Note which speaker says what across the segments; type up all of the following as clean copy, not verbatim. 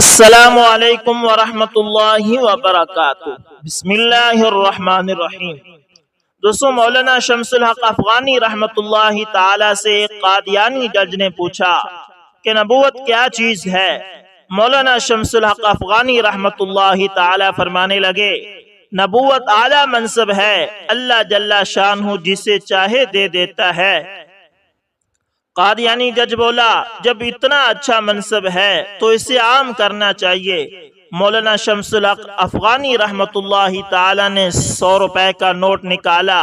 Speaker 1: السلام علیکم ورحمۃ اللہ وبرکاتہ۔ بسم اللہ الرحمن الرحیم۔ دوستو، مولانا شمس الحق افغانی رحمۃ اللہ تعالی سے ایک قادیانی جج نے پوچھا کہ نبوت کیا چیز ہے؟ مولانا شمس الحق افغانی رحمۃ اللہ تعالی فرمانے لگے، نبوت اعلیٰ منصب ہے، اللہ جل شانہ جسے چاہے دے دیتا ہے۔ قادیانی جج بولا، جب اتنا اچھا منصب ہے تو اسے عام کرنا چاہیے۔ مولانا شمس الحق افغانی رحمۃ اللہ تعالی نے 100 روپے کا نوٹ نکالا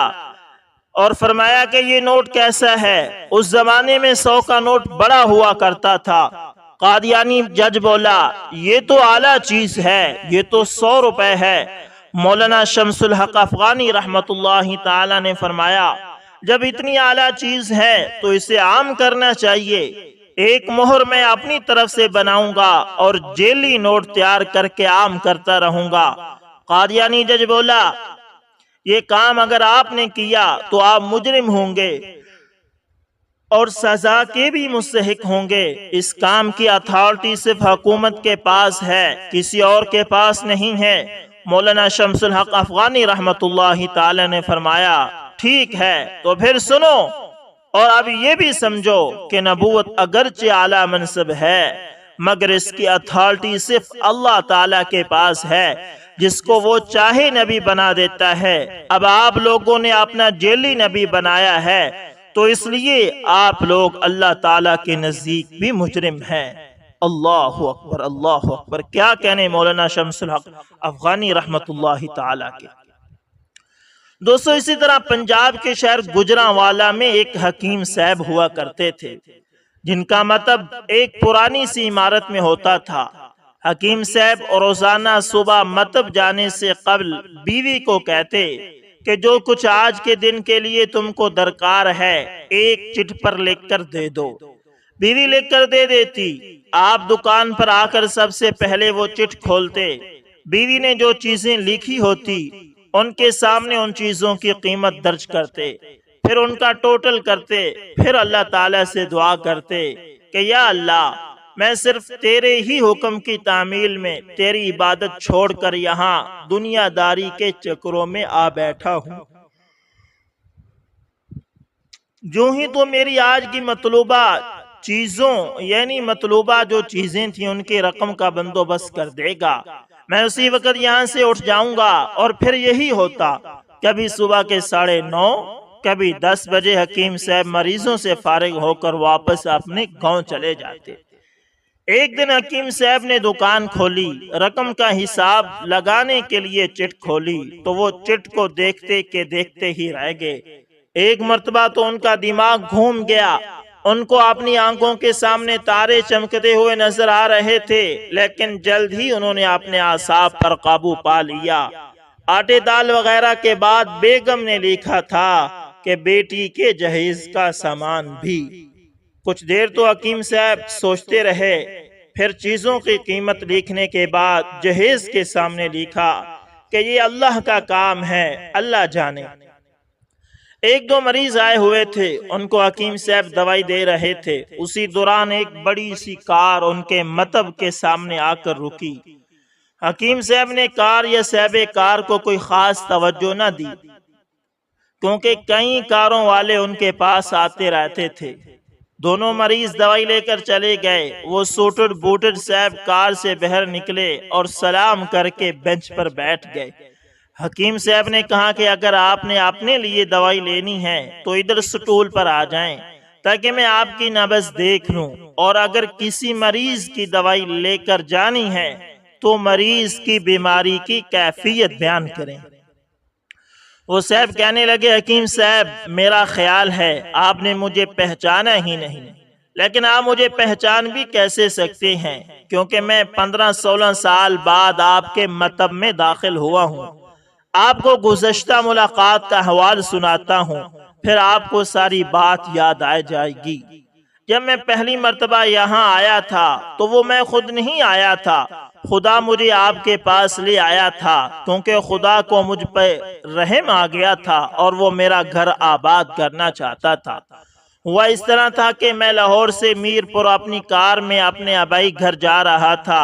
Speaker 1: اور فرمایا کہ یہ نوٹ کیسا ہے؟ اس زمانے میں 100 کا نوٹ بڑا ہوا کرتا تھا۔ قادیانی جج بولا، یہ تو اعلیٰ چیز ہے، یہ تو 100 روپے ہے۔ مولانا شمس الحق افغانی رحمۃ اللہ تعالی نے فرمایا، جب اتنی اعلیٰ چیز ہے تو اسے عام کرنا چاہیے۔ ایک مہر میں اپنی طرف سے بناؤں گا اور جیلی نوٹ تیار کر کے عام کرتا رہوں گا۔ قادیانی جج بولا، یہ کام اگر آپ نے کیا تو آپ مجرم ہوں گے اور سزا کے بھی مستحق ہوں گے۔ اس کام کی اتھارٹی صرف حکومت کے پاس ہے، کسی اور کے پاس نہیں ہے۔ مولانا شمس الحق افغانی رحمۃ اللہ تعالی نے فرمایا، ٹھیک ہے تو پھر سنو اور اب یہ بھی سمجھو کہ نبوت اگرچہ اعلیٰ منصب ہے مگر اس کی اتھارٹی صرف اللہ تعالیٰ کے پاس ہے، جس کو وہ چاہے نبی بنا دیتا ہے۔ اب آپ لوگوں نے اپنا جیلی نبی بنایا ہے تو اس لیے آپ لوگ اللہ تعالیٰ کے نزدیک بھی مجرم ہیں۔ اللہ اکبر، اللہ اکبر۔ کیا کہنے مولانا شمس الحق افغانی رحمۃ اللہ تعالیٰ کے۔ دوستو، اسی طرح پنجاب کے شہر گجرانوالہ میں ایک حکیم صاحب ہوا کرتے تھے، جن کا مطب ایک پرانی سی عمارت میں ہوتا تھا۔ حکیم صاحب روزانہ صبح مطب جانے سے قبل بیوی کو کہتے کہ جو کچھ آج کے دن کے لیے تم کو درکار ہے ایک چٹ پر لکھ کر دے دو۔ بیوی لکھ کر دے دیتی۔ آپ دکان پر آ کر سب سے پہلے وہ چٹ کھولتے، بیوی نے جو چیزیں لکھی ہوتی ان کے سامنے ان چیزوں کی قیمت درج کرتے، پھر ان کا ٹوٹل کرتے، پھر اللہ تعالیٰ سے دعا کرتے کہ یا اللہ، میں صرف تیرے ہی حکم کی تعمیل میں تیری عبادت چھوڑ کر یہاں دنیا داری کے چکروں میں آ بیٹھا ہوں۔ جو ہی تو میری آج کی مطلوبہ چیزوں یعنی مطلوبہ جو چیزیں تھیں ان کی رقم کا بندوبست کر دے گا، میں اسی وقت یہاں سے اٹھ جاؤں گا۔ اور پھر یہی ہوتا، کبھی صبح کے 9:30، کبھی 10 بجے حکیم صاحب مریضوں سے فارغ ہو کر واپس اپنے گاؤں چلے جاتے۔ ایک دن حکیم صاحب نے دکان کھولی، رقم کا حساب لگانے کے لیے چٹ کھولی تو وہ چٹ کو دیکھتے کہ دیکھتے ہی رہ گئے۔ ایک مرتبہ تو ان کا دماغ گھوم گیا، ان کو اپنی آنکھوں کے سامنے تارے چمکتے ہوئے نظر آ رہے تھے، لیکن جلد ہی انہوں نے اپنے اعصاب پر قابو پا لیا۔ آٹے دال وغیرہ کے بعد بیگم نے لکھا تھا کہ بیٹی کے جہیز کا سامان بھی۔ کچھ دیر تو حکیم صاحب سوچتے رہے، پھر چیزوں کی قیمت لکھنے کے بعد جہیز کے سامنے لکھا کہ یہ اللہ کا کام ہے، اللہ جانے۔ ایک دو مریض آئے ہوئے تھے، ان کو حکیم صاحب دوائی دے رہے تھے۔ اسی دوران ایک بڑی سی کار ان کے مطب کے سامنے آ کر رکی۔ حکیم صاحب نے کار یا صاحب کار کو کوئی خاص توجہ نہ دی، کیونکہ کئی کاروں والے ان کے پاس آتے رہتے تھے۔ دونوں مریض دوائی لے کر چلے گئے۔ وہ سوٹڈ بوٹڈ صاحب کار سے باہر نکلے اور سلام کر کے بینچ پر بیٹھ گئے۔ حکیم صاحب نے کہا کہ اگر آپ نے اپنے لیے دوائی لینی ہے تو ادھر سٹول پر آ جائیں تاکہ میں آپ کی نبض دیکھ لوں، اور اگر کسی مریض کی دوائی لے کر جانی ہے تو مریض کی بیماری کی کیفیت بیان کریں۔ وہ صاحب کہنے لگے، حکیم صاحب، میرا خیال ہے آپ نے مجھے پہچانا ہی نہیں، لیکن آپ مجھے پہچان بھی کیسے سکتے ہیں کیونکہ میں 15-16 سال بعد آپ کے مطب میں داخل ہوا ہوں۔ آپ کو گزشتہ ملاقات کا حوال سناتا ہوں، پھر آپ کو ساری بات یاد آ جائے گی۔ جب میں پہلی مرتبہ یہاں آیا تھا تو وہ میں خود نہیں آیا تھا، خدا مجھے آپ کے پاس لے آیا تھا، کیونکہ خدا کو مجھ پہ رحم آ گیا تھا اور وہ میرا گھر آباد کرنا چاہتا تھا۔ ہوا اس طرح تھا کہ میں لاہور سے میر پور اپنی کار میں اپنے آبائی گھر جا رہا تھا۔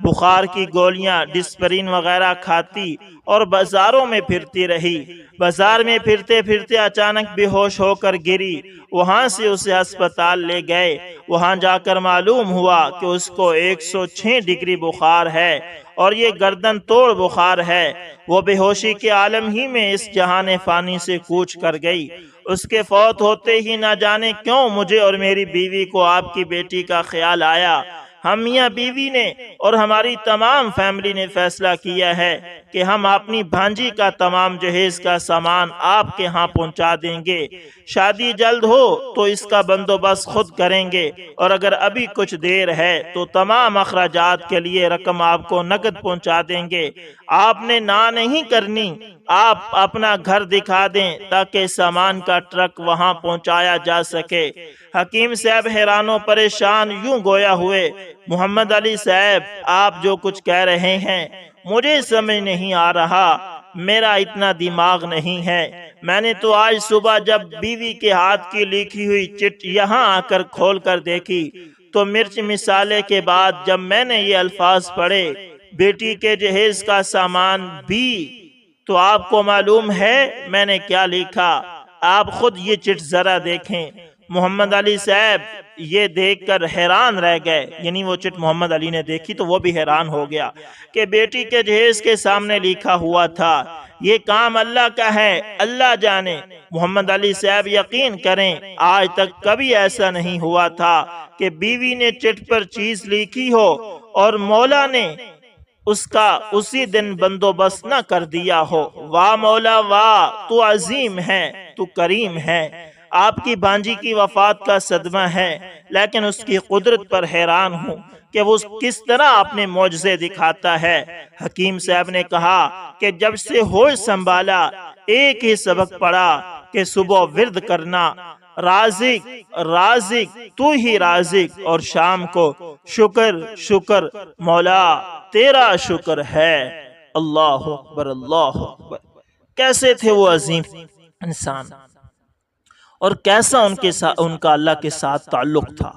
Speaker 1: بخار کی گولیاں ڈسپرین وغیرہ کھاتی اور بازاروں میں پھرتی رہی۔ بازار میں پھرتے پھرتے اچانک بے ہوش ہو کر گری۔ وہاں سے اسے ہسپتال لے گئے۔ وہاں جا کر معلوم ہوا کہ اس کو 106 ڈگری بخار ہے اور یہ گردن توڑ بخار ہے۔ وہ بے ہوشی کے عالم ہی میں اس جہان فانی سے کوچ کر گئی۔ اس کے فوت ہوتے ہی نہ جانے کیوں مجھے اور میری بیوی کو آپ کی بیٹی کا خیال آیا۔ ہم میاں بیوی نے اور ہماری تمام فیملی نے فیصلہ کیا ہے کہ ہم اپنی بھانجی کا تمام جہیز کا سامان آپ کے ہاں پہنچا دیں گے۔ شادی جلد ہو تو اس کا بندوبست خود کریں گے، اور اگر ابھی کچھ دیر ہے تو تمام اخراجات کے لیے رقم آپ کو نقد پہنچا دیں گے۔ آپ نے نہ نہیں کرنی، آپ اپنا گھر دکھا دیں تاکہ سامان کا ٹرک وہاں پہنچایا جا سکے۔ حکیم صاحب حیران و پریشان یوں گویا ہوئے، محمد علی صاحب آپ جو کچھ کہہ رہے ہیں مجھے سمجھ نہیں آ رہا، میرا اتنا دماغ نہیں ہے۔ میں نے تو آج صبح جب بیوی کے ہاتھ کی لکھی ہوئی چٹ یہاں آ کر کھول کر دیکھی تو مرچ مسالے کے بعد جب میں نے یہ الفاظ پڑھے، بیٹی کے جہیز کا سامان بھی، تو آپ کو معلوم ہے میں نے کیا لکھا؟ آپ خود یہ چٹ ذرا دیکھیں۔ محمد علی صاحب یہ دیکھ کر حیران رہ گئے، یعنی وہ چٹ محمد علی نے دیکھی تو وہ بھی حیران ہو گیا کہ بیٹی کے جہیز کے سامنے لکھا ہوا تھا یہ کام اللہ کا ہے، اللہ جانے۔ محمد علی صاحب یقین کریں آج تک کبھی ایسا نہیں ہوا تھا کہ بیوی نے چٹ پر چیز لکھی ہو اور مولا نے اس کا اسی دن بندوبست نہ کر دیا ہو۔ واہ مولا واہ، تو عظیم ہے، تو کریم ہے۔ آپ کی بانجی کی وفات کا صدمہ ہے، لیکن اس کی قدرت پر حیران ہوں کہ وہ کس طرح اپنے معجزے دکھاتا ہے۔ حکیم صاحب نے کہا کہ جب سے ہوش سنبھالا ایک ہی سبق پڑھا کہ صبح ورد کرنا، رازق رازق تو ہی رازق، اور شام کو شکر شکر مولا تیرا شکر ہے۔ اللہ اکبر اللہ اکبر۔ کیسے تھے وہ عظیم انسان، اور کیسا ان کا اللہ کے ساتھ تعلق تھا۔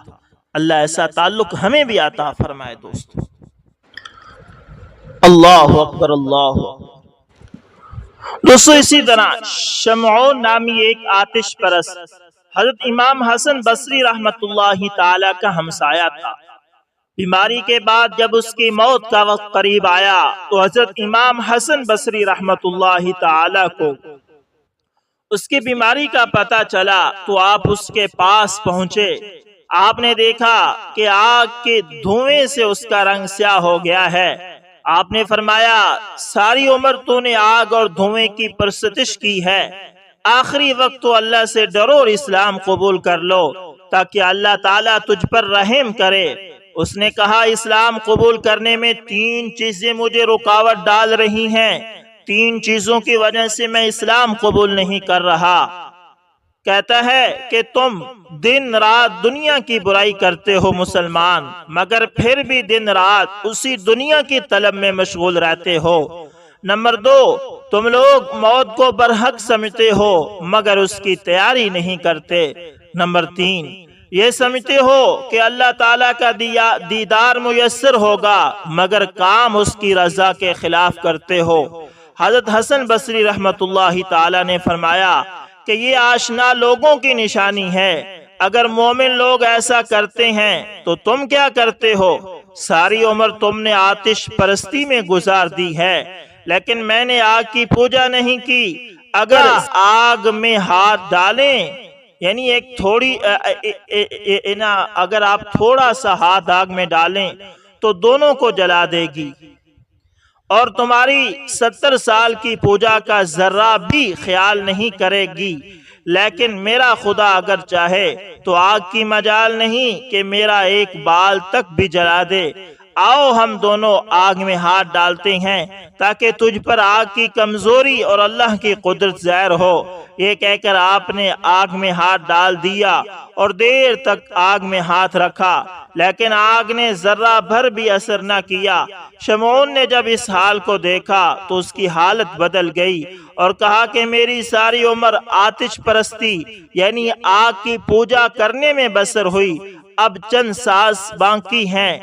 Speaker 1: اللہ ایسا تعلق ہمیں بھی عطا فرمائے دوستو۔ اللہ اکبر اللہ اکبر۔ دوستو اسی طرح شمعون نامی ایک آتش پرست حضرت امام حسن بصری رحمت اللہ تعالی کا ہمسایہ تھا۔ بیماری کے بعد جب اس کی موت کا وقت قریب آیا تو حضرت امام حسن بصری رحمت اللہ تعالی کو اس کی بیماری کا پتہ چلا تو آپ اس کے پاس پہنچے۔ آپ نے دیکھا کہ آگ کے دھوئیں سے اس کا رنگ سیاہ ہو گیا ہے۔ آپ نے فرمایا ساری عمر تو نے آگ اور دھوئیں کی پرستش کی ہے، آخری وقت تو اللہ سے ڈرو اور اسلام قبول کر لو تاکہ اللہ تعالیٰ تجھ پر رحم کرے۔ اس نے کہا اسلام قبول کرنے میں 3 چیزیں مجھے رکاوٹ ڈال رہی ہیں، 3 چیزوں کی وجہ سے میں اسلام قبول نہیں کر رہا۔ کہتا ہے کہ تم دن رات دنیا کی برائی کرتے ہو مسلمان، مگر پھر بھی دن رات اسی دنیا کی طلب میں مشغول رہتے ہو۔ نمبر 2، تم لوگ موت کو برحق سمجھتے ہو مگر اس کی تیاری نہیں کرتے۔ نمبر 3، یہ سمجھتے ہو کہ اللہ تعالیٰ کا دیدار میسر ہوگا مگر کام اس کی رضا کے خلاف کرتے ہو۔ حضرت حسن بصری رحمت اللہ تعالیٰ نے فرمایا کہ یہ آشنا لوگوں کی نشانی ہے، اگر مومن لوگ ایسا کرتے ہیں تو تم کیا کرتے ہو؟ ساری عمر تم نے آتش پرستی میں گزار دی ہے لیکن میں نے آگ کی پوجا نہیں کی۔ اگر آگ میں ہاتھ ڈالیں، یعنی ایک تھوڑی اگر آپ تھوڑا سا ہاتھ آگ میں ڈالیں تو دونوں کو جلا دے گی، اور تمہاری 70 سال کی پوجا کا ذرہ بھی خیال نہیں کرے گی، لیکن میرا خدا اگر چاہے تو آگ کی مجال نہیں کہ میرا ایک بال تک بھی جلا دے۔ آؤ ہم دونوں آگ میں ہاتھ ڈالتے ہیں تاکہ تجھ پر آگ کی کمزوری اور اللہ کی قدرت ظاہر ہو۔ یہ کہہ کر آپ نے آگ میں ہاتھ ڈال دیا اور دیر تک آگ میں ہاتھ رکھا، لیکن آگ نے ذرہ بھر بھی اثر نہ کیا۔ شمعون نے جب اس حال کو دیکھا تو اس کی حالت بدل گئی اور کہا کہ میری ساری عمر آتش پرستی یعنی آگ کی پوجا کرنے میں بسر ہوئی، اب چند سانس باقی ہیں،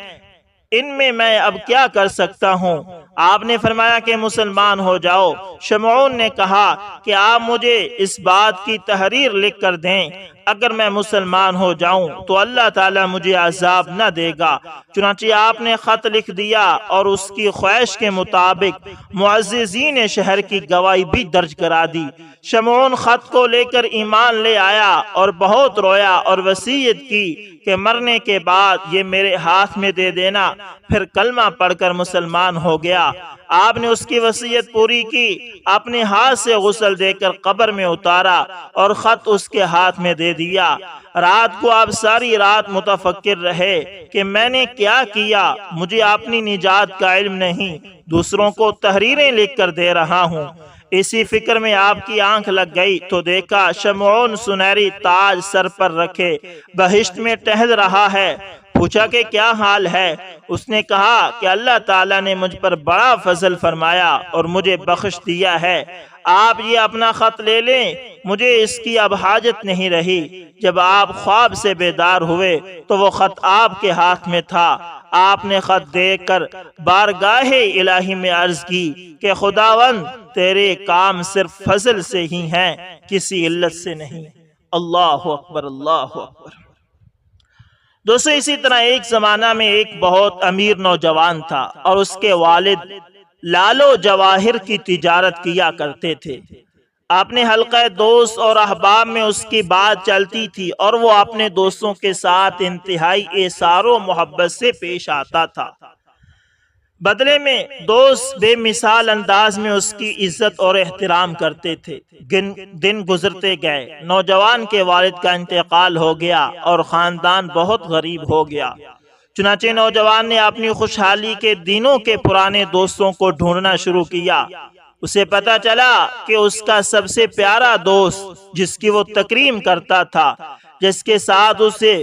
Speaker 1: ان میں اب کیا کر سکتا ہوں؟ آپ نے فرمایا کہ مسلمان ہو جاؤ۔ شمعون نے کہا کہ آپ مجھے اس بات کی تحریر لکھ کر دیں، اگر میں مسلمان ہو جاؤں تو اللہ تعالیٰ مجھے عذاب نہ دے گا۔ چنانچہ آپ نے خط لکھ دیا اور اس کی خواہش کے مطابق معززین شہر کی گواہی بھی درج کرا دی۔ شمعون خط کو لے کر ایمان لے آیا اور بہت رویا اور وصیت کی کہ مرنے کے بعد یہ میرے ہاتھ میں دے دینا۔ پھر کلمہ پڑھ کر مسلمان ہو گیا۔ آپ نے اس کی وصیت پوری کی، اپنے ہاتھ سے غسل دے کر قبر میں اتارا اور خط اس کے ہاتھ میں دے دیا۔ رات کو آپ ساری رات متفکر رہے کہ میں نے کیا کیا، مجھے اپنی نجات کا علم نہیں، دوسروں کو تحریریں لکھ کر دے رہا ہوں۔ اسی فکر میں آپ کی آنکھ لگ گئی تو دیکھا شمعون سنہری تاج سر پر رکھے بہشت میں ٹہل رہا ہے۔ پوچھا کہ کیا حال ہے؟ اس نے کہا کہ اللہ تعالیٰ نے مجھ پر بڑا فضل فرمایا اور مجھے بخش دیا ہے۔ آپ یہ اپنا خط لے لیں، مجھے اس کی اب حاجت نہیں رہی۔ جب آپ خواب سے بیدار ہوئے تو وہ خط آپ کے ہاتھ میں تھا۔ آپ نے خط دیکھ کر بارگاہ الہی میں عرض کی کہ خداوند تیرے کام صرف فضل سے ہی ہیں، کسی علت سے نہیں۔ اللہ اکبر، اللہ اکبر۔ دوستو اسی طرح ایک زمانہ میں ایک بہت امیر نوجوان تھا اور اس کے والد لال و جواہر کی تجارت کیا کرتے تھے۔ اپنے حلقہ دوست اور احباب میں اس کی بات چلتی تھی اور وہ اپنے دوستوں کے ساتھ انتہائی ایثار و محبت سے پیش آتا تھا۔ بدلے میں دوست بے مثال انداز میں اس کی عزت اور احترام کرتے تھے۔ دن گزرتے گئے، نوجوان کے والد کا انتقال ہو گیا اور خاندان بہت غریب ہو گیا۔ چنانچہ نوجوان نے اپنی خوشحالی کے دنوں کے پرانے دوستوں کو ڈھونڈنا شروع کیا۔ اسے پتا چلا کہ اس کا سب سے پیارا دوست جس کی وہ تکریم کرتا تھا، جس کے ساتھ اسے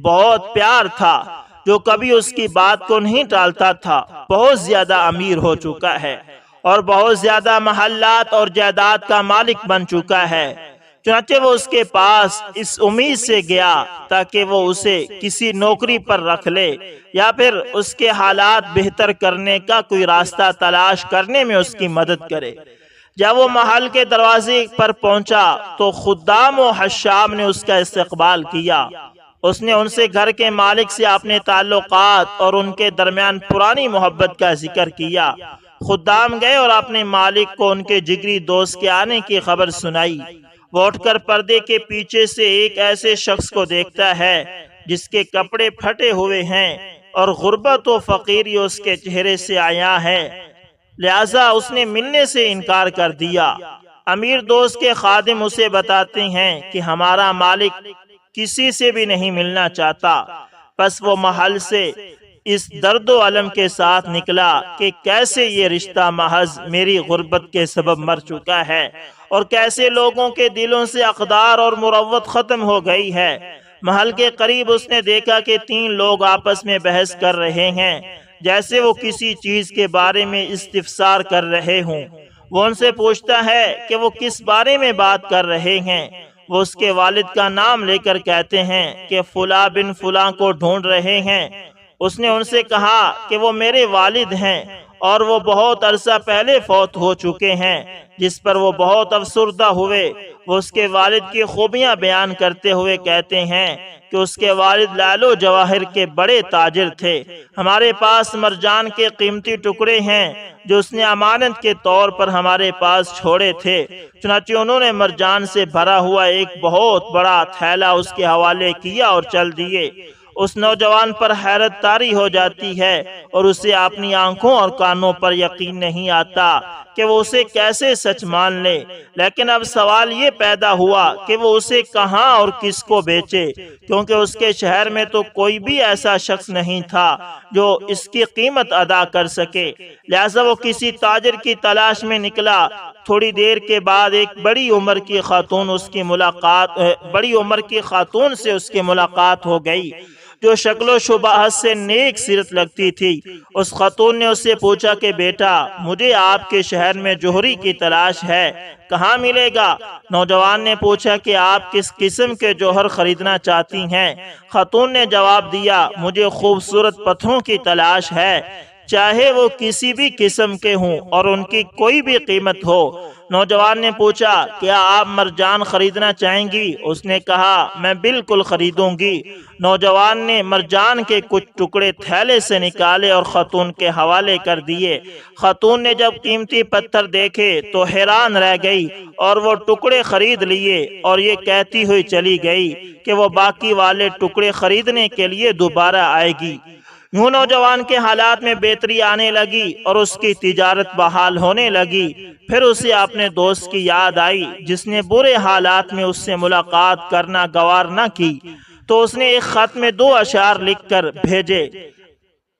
Speaker 1: بہت پیار تھا، جو کبھی اس کی بات کو نہیں ٹالتا تھا، بہت زیادہ امیر ہو چکا ہے اور بہت زیادہ محلات اور جائیداد کا مالک بن چکا ہے۔ چنانچہ وہ اس کے پاس اس امید سے گیا تاکہ وہ اسے کسی نوکری پر رکھ لے یا پھر اس کے حالات بہتر کرنے کا کوئی راستہ تلاش کرنے میں اس کی مدد کرے۔ جب وہ محل کے دروازے پر پہنچا تو خدام و حشام نے اس کا استقبال کیا۔ اس نے ان سے گھر کے مالک سے اپنے تعلقات اور ان کے درمیان پرانی محبت کا ذکر کیا۔ خدام گئے اور اپنے مالک کو ان کے جگری دوست کے آنے کی خبر سنائی۔ وہ اٹھ کر پردے کے پیچھے سے ایک ایسے شخص کو دیکھتا ہے جس کے کپڑے پھٹے ہوئے ہیں اور غربت و فقیری اس کے چہرے سے عیاں ہے، لہذا اس نے ملنے سے انکار کر دیا۔ امیر دوست کے خادم اسے بتاتے ہیں کہ ہمارا مالک کسی سے بھی نہیں ملنا چاہتا۔ پس وہ محل سے اس درد و علم کے ساتھ نکلا کہ کیسے یہ رشتہ محض میری غربت کے سبب مر چکا ہے اور کیسے لوگوں کے دلوں سے اقدار اور مروت ختم ہو گئی ہے۔ محل کے قریب اس نے دیکھا کہ 3 لوگ آپس میں بحث کر رہے ہیں، جیسے وہ کسی چیز کے بارے میں استفسار کر رہے ہوں۔ وہ ان سے پوچھتا ہے کہ وہ کس بارے میں بات کر رہے ہیں۔ وہ اس کے والد کا نام لے کر کہتے ہیں کہ فلاں بن فلاں کو ڈھونڈ رہے ہیں۔ اس نے ان سے کہا کہ وہ میرے والد ہیں اور وہ بہت عرصہ پہلے فوت ہو چکے ہیں، جس پر وہ بہت افسردہ ہوئے۔ وہ اس کے والد کی خوبیاں بیان کرتے ہوئے کہتے ہیں کہ اس کے والد لال و جواہر کے بڑے تاجر تھے۔ ہمارے پاس مرجان کے قیمتی ٹکڑے ہیں جو اس نے امانت کے طور پر ہمارے پاس چھوڑے تھے۔ چنانچہ انہوں نے مرجان سے بھرا ہوا ایک بہت بڑا تھیلا اس کے حوالے کیا اور چل دیے۔ اس نوجوان پر حیرت طاری ہو جاتی ہے اور اسے اپنی آنکھوں اور کانوں پر یقین نہیں آتا کہ وہ اسے کیسے سچ مان لے۔ لیکن اب سوال یہ پیدا ہوا کہ وہ اسے کہاں اور کس کو بیچے، کیونکہ اس کے شہر میں تو کوئی بھی ایسا شخص نہیں تھا جو اس کی قیمت ادا کر سکے۔ لہذا وہ کسی تاجر کی تلاش میں نکلا۔ تھوڑی دیر کے بعد ایک بڑی عمر کی خاتون سے اس کی ملاقات ہو گئی۔ جو شکل و شباہت سے نیک سیرت لگتی تھی۔ اس خاتون نے اس سے پوچھا کہ بیٹا مجھے آپ کے شہر میں جوہری کی تلاش ہے، کہاں ملے گا؟ نوجوان نے پوچھا کہ آپ کس قسم کے جوہر خریدنا چاہتی ہیں؟ خاتون نے جواب دیا مجھے خوبصورت پتھروں کی تلاش ہے، چاہے وہ کسی بھی قسم کے ہوں اور ان کی کوئی بھی قیمت ہو۔ نوجوان نے پوچھا کیا آپ مرجان خریدنا چاہیں گی؟ اس نے کہا میں بالکل خریدوں گی۔ نوجوان نے مرجان کے کچھ ٹکڑے تھیلے سے نکالے اور خاتون کے حوالے کر دیے۔ خاتون نے جب قیمتی پتھر دیکھے تو حیران رہ گئی اور وہ ٹکڑے خرید لیے اور یہ کہتی ہوئی چلی گئی کہ وہ باقی والے ٹکڑے خریدنے کے لیے دوبارہ آئے گی۔ یوں نوجوان کے حالات میں بہتری آنے لگی اور اس کی تجارت بحال ہونے لگی۔ پھر اسے اپنے دوست کی یاد آئی جس نے برے حالات میں اس سے ملاقات کرنا گوار نہ کی، تو اس نے ایک خط میں 2 اشعار لکھ کر بھیجے۔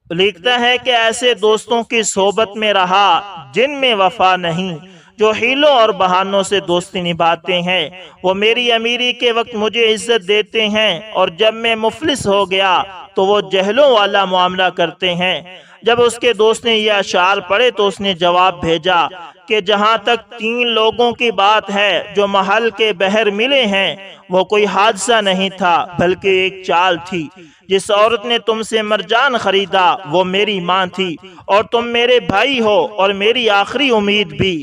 Speaker 1: لکھتا ہے کہ ایسے دوستوں کی صحبت میں رہا جن میں وفا نہیں، جو حیلوں اور بہانوں سے دوستی نبھاتے ہیں۔ وہ میری امیری کے وقت مجھے عزت دیتے ہیں اور جب میں مفلس ہو گیا تو وہ جہلوں والا معاملہ کرتے ہیں۔ جب اس کے دوست نے یہ اشعار پڑھے تو اس نے جواب بھیجا کہ جہاں تک 3 لوگوں کی بات ہے جو محل کے بہر ملے ہیں، وہ کوئی حادثہ نہیں تھا بلکہ ایک چال تھی۔ جس عورت نے تم سے مرجان خریدا وہ میری ماں تھی اور تم میرے بھائی ہو اور میری آخری امید بھی۔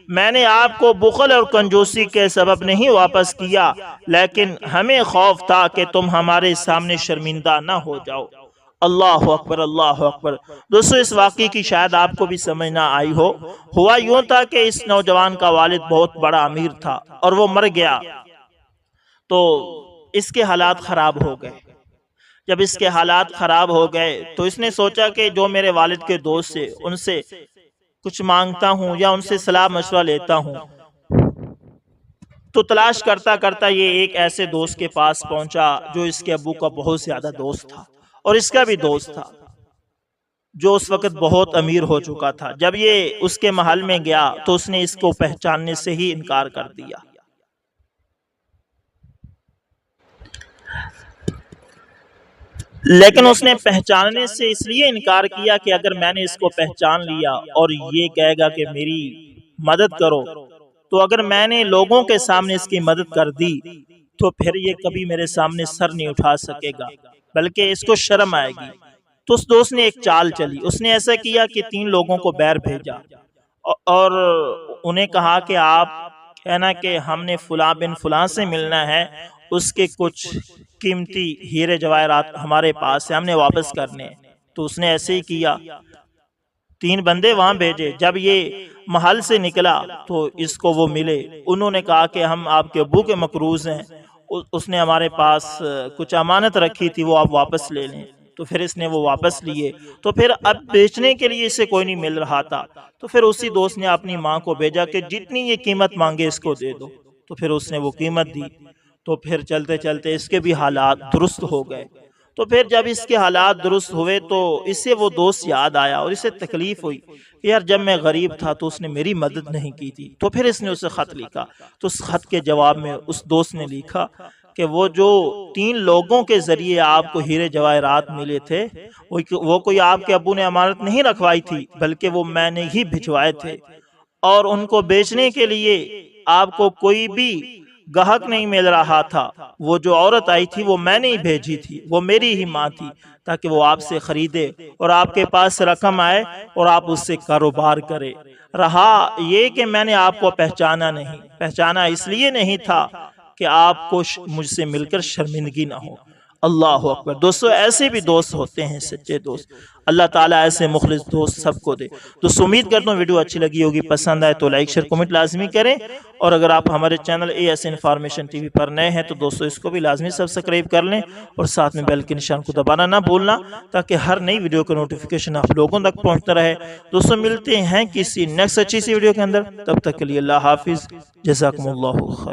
Speaker 1: میں نے آپ کو بخل اور کنجوسی کے سبب نہیں واپس کیا، لیکن ہمیں خوف تھا کہ تم ہمارے سامنے شرمندہ نہ ہو جاؤ۔ اللہ اکبر، اللہ اکبر۔ دوستو اس واقعے کی شاید آپ کو بھی سمجھ نہ آئی ہو۔ ہوا یوں تھا کہ اس نوجوان کا والد بہت بڑا امیر تھا اور وہ مر گیا تو اس کے حالات خراب ہو گئے۔ جب اس کے حالات خراب ہو گئے تو اس نے سوچا کہ جو میرے والد کے دوست سے ان سے کچھ مانگتا ہوں یا ان سے صلاح مشورہ لیتا ہوں۔ تو تلاش کرتا کرتا یہ ایک ایسے دوست کے پاس پہنچا جو اس کے ابو کا بہت زیادہ دوست تھا اور اس کا بھی دوست تھا جو اس وقت بہت امیر ہو چکا تھا۔ جب یہ اس کے محل میں گیا تو اس نے اس کو پہچاننے سے ہی انکار کر دیا۔ لیکن اس نے پہچاننے سے اس لیے انکار کیا کہ اگر میں نے اس کو پہچان لیا اور یہ کہے گا کہ میری مدد کرو، تو اگر میں نے لوگوں کے سامنے اس کی مدد کر دی تو پھر یہ کبھی میرے سامنے سر نہیں اٹھا سکے گا بلکہ اس کو شرم آئے گی۔ تو اس دوست نے ایک چال چلی، اس نے ایسا کیا کہ 3 لوگوں کو بیر بھیجا اور انہیں کہا کہ آپ کہنا کہ ہم نے فلاں بن فلاں سے ملنا ہے، اس کے کچھ قیمتی ہیرے جواہرات ہمارے پاس ہیں، ہم نے واپس کرنے۔ تو اس نے ایسے ہی کیا، 3 بندے وہاں بھیجے۔ جب یہ محل سے نکلا تو اس کو وہ ملے، انہوں نے کہا کہ ہم آپ کے ابو کے مقروض ہیں، اس نے ہمارے پاس کچھ امانت رکھی تھی وہ آپ واپس لے لیں۔ تو پھر اس نے وہ واپس لیے، تو پھر اب بیچنے کے لیے اسے کوئی نہیں مل رہا تھا، تو پھر اسی دوست نے اپنی ماں کو بھیجا کہ جتنی یہ قیمت مانگے اس کو دے دو۔ تو پھر اس نے وہ قیمت دی، تو پھر چلتے چلتے اس کے بھی حالات درست ہو گئے۔ تو پھر جب اس کے حالات درست ہوئے تو اسے وہ دوست یاد آیا اور اسے تکلیف ہوئی کہ یار جب میں غریب تھا تو اس نے میری مدد نہیں کی تھی۔ تو پھر اس نے اسے خط لکھا، تو اس خط کے جواب میں اس دوست نے لکھا کہ وہ جو 3 لوگوں کے ذریعے آپ کو ہیرے جواہرات ملے تھے وہ کوئی آپ کے ابو نے امانت نہیں رکھوائی تھی بلکہ وہ میں نے ہی بھجوائے تھے، اور ان کو بیچنے کے لیے آپ کو کوئی بھی گاہک نہیں مل رہا تھا۔ وہ جو عورت آئی تھی وہ میں نے ہی بھیجی تھی، وہ میری ہی ماں تھی تاکہ وہ آپ سے خریدے اور آپ کے پاس رقم آئے اور آپ اس سے کاروبار کرے۔ رہا یہ کہ میں نے آپ کو پہچانا اس لیے نہیں تھا کہ آپ کو مجھ سے مل کر شرمندگی نہ ہو۔ اللہ اکبر۔ دوستو ایسے بھی دوست ہوتے ہیں، سچے دوست۔ اللہ تعالیٰ ایسے مخلص دوست سب کو دے۔ دوستو امید کرتا ہوں ویڈیو اچھی لگی ہوگی، پسند آئے تو لائک شیئر کمنٹ لازمی کریں، اور اگر آپ ہمارے چینل AS انفارمیشن TV پر نئے ہیں تو دوستو اس کو بھی لازمی سبسکرائب کر لیں اور ساتھ میں بیل کے نشان کو دبانا نہ بھولنا تاکہ ہر نئی ویڈیو کا نوٹیفیکیشن آپ لوگوں تک پہنچتا رہے۔ دوستو ملتے ہیں کسی نیکسٹ اچھی سی ویڈیو کے اندر، تب تک کے لیے اللہ حافظ، جزاکم اللہ خیر۔